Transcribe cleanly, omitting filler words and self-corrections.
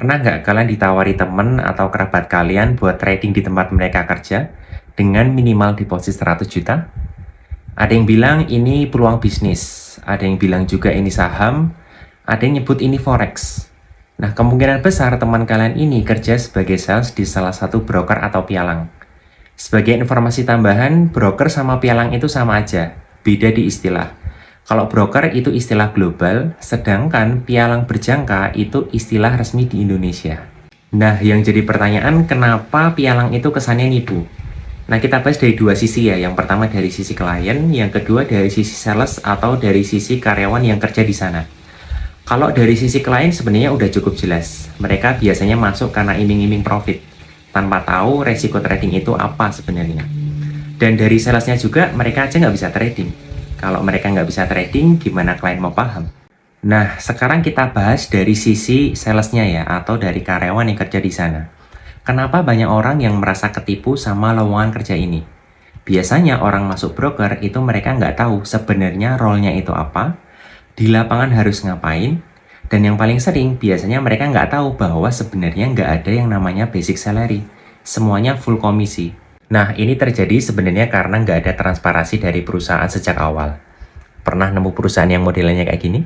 Pernah nggak kalian ditawari temen atau kerabat kalian buat trading di tempat mereka kerja dengan minimal deposit 100 juta? Ada yang bilang ini peluang bisnis, ada yang bilang juga ini saham, ada yang nyebut ini forex. Nah, kemungkinan besar teman kalian ini kerja sebagai sales di salah satu broker atau pialang. Sebagai informasi tambahan, broker sama pialang itu sama aja, beda di istilah. Kalau broker itu istilah global, sedangkan pialang berjangka itu istilah resmi di Indonesia. Nah, yang jadi pertanyaan, kenapa pialang itu kesannya nipu? Nah, kita bahas dari dua sisi ya. Yang pertama dari sisi klien, yang kedua dari sisi sales atau dari sisi karyawan yang kerja di sana. Kalau dari sisi klien sebenarnya udah cukup jelas. Mereka biasanya masuk karena iming-iming profit, tanpa tahu resiko trading itu apa sebenarnya. Dan dari salesnya juga, mereka aja nggak bisa trading. Kalau mereka nggak bisa trading, gimana klien mau paham? Nah, sekarang kita bahas dari sisi salesnya ya, atau dari karyawan yang kerja di sana. Kenapa banyak orang yang merasa ketipu sama lowongan kerja ini? Biasanya orang masuk broker itu mereka nggak tahu sebenarnya role-nya itu apa, di lapangan harus ngapain, dan yang paling sering biasanya mereka nggak tahu bahwa sebenarnya nggak ada yang namanya basic salary. Semuanya full komisi. Nah, ini terjadi sebenarnya karena nggak ada transparansi dari perusahaan sejak awal. Pernah nemu perusahaan yang modelnya kayak gini?